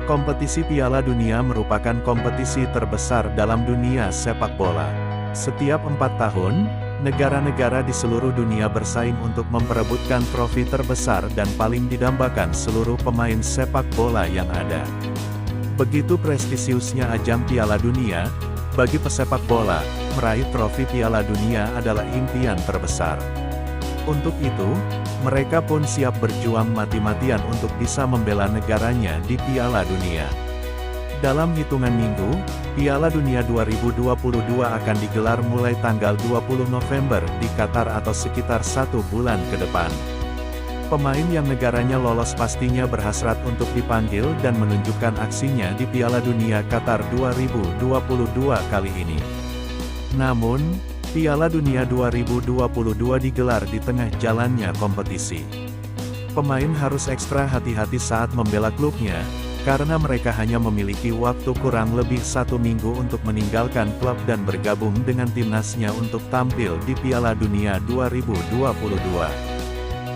Kompetisi Piala Dunia merupakan kompetisi terbesar dalam dunia sepak bola. Setiap 4 tahun, negara-negara di seluruh dunia bersaing untuk memperebutkan trofi terbesar dan paling didambakan seluruh pemain sepak bola yang ada. Begitu prestisiusnya ajang Piala Dunia, bagi pesepak bola, meraih trofi Piala Dunia adalah impian terbesar. Untuk itu, mereka pun siap berjuang mati-matian untuk bisa membela negaranya di Piala Dunia. Dalam hitungan minggu, Piala Dunia 2022 akan digelar mulai tanggal 20 November di Qatar atau sekitar 1 bulan ke depan. Pemain yang negaranya lolos pastinya berhasrat untuk dipanggil dan menunjukkan aksinya di Piala Dunia Qatar 2022 kali ini. Namun, Piala Dunia 2022 digelar di tengah jalannya kompetisi. Pemain harus ekstra hati-hati saat membela klubnya, karena mereka hanya memiliki waktu kurang lebih 1 minggu untuk meninggalkan klub dan bergabung dengan timnasnya untuk tampil di Piala Dunia 2022.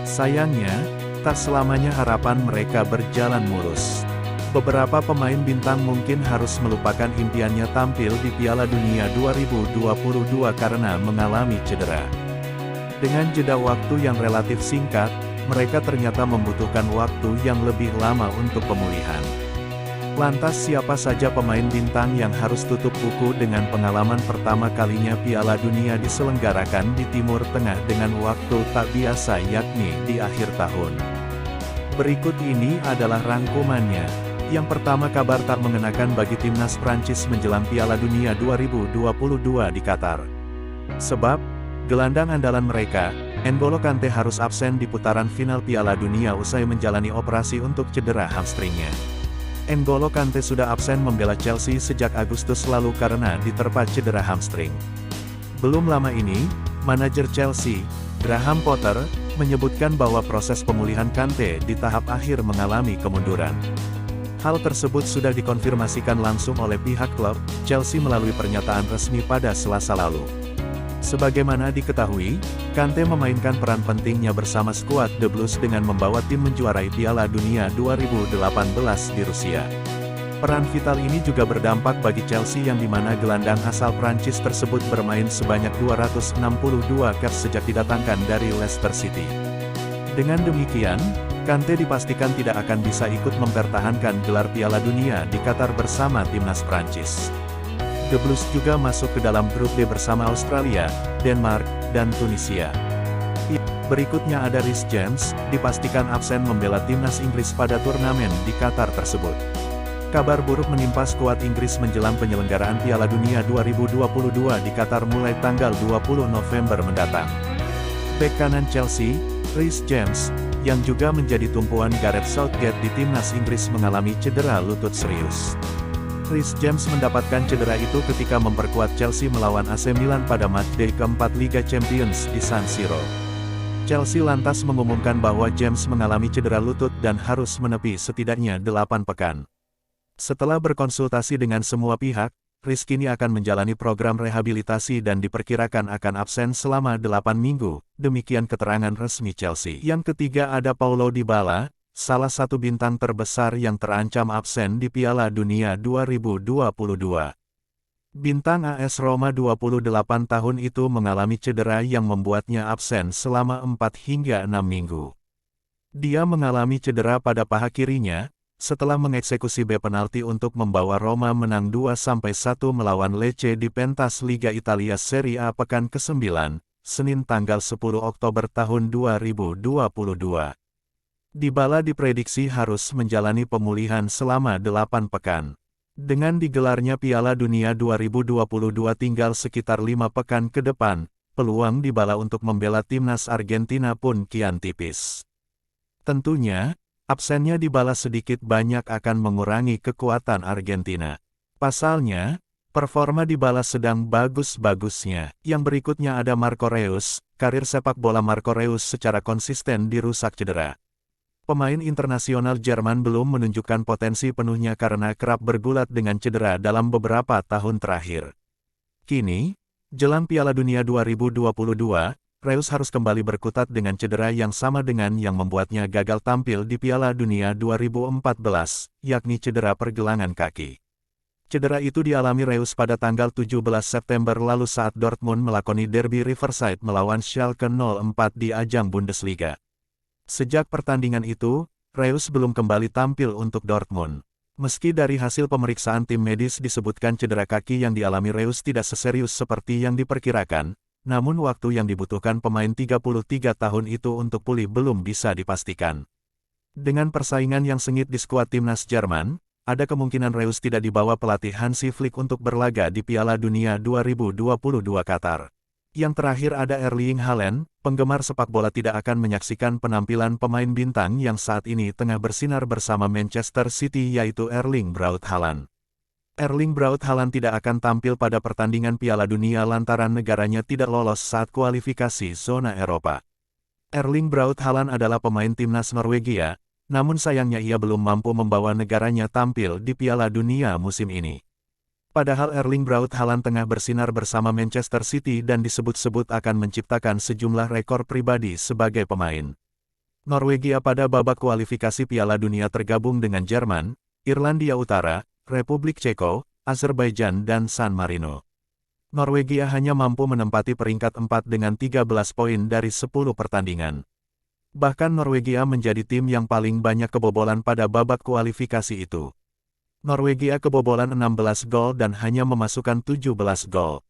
Sayangnya, tak selamanya harapan mereka berjalan mulus. Beberapa pemain bintang mungkin harus melupakan impiannya tampil di Piala Dunia 2022 karena mengalami cedera. Dengan jeda waktu yang relatif singkat, mereka ternyata membutuhkan waktu yang lebih lama untuk pemulihan. Lantas siapa saja pemain bintang yang harus tutup buku dengan pengalaman pertama kalinya Piala Dunia diselenggarakan di Timur Tengah dengan waktu tak biasa yakni di akhir tahun? Berikut ini adalah rangkumannya. Yang pertama, kabar tak mengenakan bagi timnas Prancis menjelang Piala Dunia 2022 di Qatar. Sebab, gelandang andalan mereka, N'Golo Kante harus absen di putaran final Piala Dunia usai menjalani operasi untuk cedera hamstringnya. N'Golo Kante sudah absen membela Chelsea sejak Agustus lalu karena diterpa cedera hamstring. Belum lama ini, manajer Chelsea, Graham Potter, menyebutkan bahwa proses pemulihan Kante di tahap akhir mengalami kemunduran. Hal tersebut sudah dikonfirmasikan langsung oleh pihak klub Chelsea melalui pernyataan resmi pada Selasa lalu. Sebagaimana diketahui, Kante memainkan peran pentingnya bersama skuad The Blues dengan membawa tim menjuarai Piala Dunia 2018 di Rusia. Peran vital ini juga berdampak bagi Chelsea yang dimana gelandang asal Prancis tersebut bermain sebanyak 262 kali sejak didatangkan dari Leicester City. Dengan demikian, Kante dipastikan tidak akan bisa ikut mempertahankan gelar Piala Dunia di Qatar bersama timnas Prancis. The Blues juga masuk ke dalam grup D bersama Australia, Denmark, dan Tunisia. Berikutnya ada Reece James, dipastikan absen membela timnas Inggris pada turnamen di Qatar tersebut. Kabar buruk menimpa skuad Inggris menjelang penyelenggaraan Piala Dunia 2022 di Qatar mulai tanggal 20 November mendatang. Bek kanan Chelsea, Reece James, yang juga menjadi tumpuan Gareth Southgate di timnas Inggris mengalami cedera lutut serius. Reece James mendapatkan cedera itu ketika memperkuat Chelsea melawan AC Milan pada matchday keempat Liga Champions di San Siro. Chelsea lantas mengumumkan bahwa James mengalami cedera lutut dan harus menepi setidaknya 8 pekan. Setelah berkonsultasi dengan semua pihak, Reece kini akan menjalani program rehabilitasi dan diperkirakan akan absen selama 8 minggu, demikian keterangan resmi Chelsea. Yang ketiga ada Paulo Dybala, salah satu bintang terbesar yang terancam absen di Piala Dunia 2022. Bintang AS Roma 28 tahun itu mengalami cedera yang membuatnya absen selama 4 hingga 6 minggu. Dia mengalami cedera pada paha kirinya, setelah mengeksekusi penalti untuk membawa Roma menang 2-1 melawan Lecce di pentas Liga Italia Serie A pekan ke-9, Senin tanggal 10 Oktober tahun 2022. Dybala diprediksi harus menjalani pemulihan selama 8 pekan. Dengan digelarnya Piala Dunia 2022 tinggal sekitar 5 pekan ke depan, peluang Dybala untuk membela timnas Argentina pun kian tipis. Tentunya, absennya Dybala sedikit banyak akan mengurangi kekuatan Argentina. Pasalnya, performa Dybala sedang bagus-bagusnya. Yang berikutnya ada Marco Reus, karir sepak bola Marco Reus secara konsisten dirusak cedera. Pemain internasional Jerman belum menunjukkan potensi penuhnya karena kerap bergulat dengan cedera dalam beberapa tahun terakhir. Kini, jelang Piala Dunia 2022, Reus harus kembali berkutat dengan cedera yang sama dengan yang membuatnya gagal tampil di Piala Dunia 2014, yakni cedera pergelangan kaki. Cedera itu dialami Reus pada tanggal 17 September lalu saat Dortmund melakoni derby Riverside melawan Schalke 04 di ajang Bundesliga. Sejak pertandingan itu, Reus belum kembali tampil untuk Dortmund. Meski dari hasil pemeriksaan tim medis disebutkan cedera kaki yang dialami Reus tidak seserius seperti yang diperkirakan, namun waktu yang dibutuhkan pemain 33 tahun itu untuk pulih belum bisa dipastikan. Dengan persaingan yang sengit di skuad timnas Jerman, ada kemungkinan Reus tidak dibawa pelatih Hansi Flick untuk berlaga di Piala Dunia 2022 Qatar. Yang terakhir ada Erling Haaland, penggemar sepak bola tidak akan menyaksikan penampilan pemain bintang yang saat ini tengah bersinar bersama Manchester City yaitu Erling Braut Haaland. Erling Braut Haaland tidak akan tampil pada pertandingan Piala Dunia lantaran negaranya tidak lolos saat kualifikasi zona Eropa. Erling Braut Haaland adalah pemain timnas Norwegia, namun sayangnya ia belum mampu membawa negaranya tampil di Piala Dunia musim ini. Padahal Erling Braut Haaland tengah bersinar bersama Manchester City dan disebut-sebut akan menciptakan sejumlah rekor pribadi sebagai pemain. Norwegia pada babak kualifikasi Piala Dunia tergabung dengan Jerman, Irlandia Utara, Republik Ceko, Azerbaijan dan San Marino. Norwegia hanya mampu menempati peringkat 4 dengan 13 poin dari 10 pertandingan. Bahkan Norwegia menjadi tim yang paling banyak kebobolan pada babak kualifikasi itu. Norwegia kebobolan 16 gol dan hanya memasukkan 17 gol.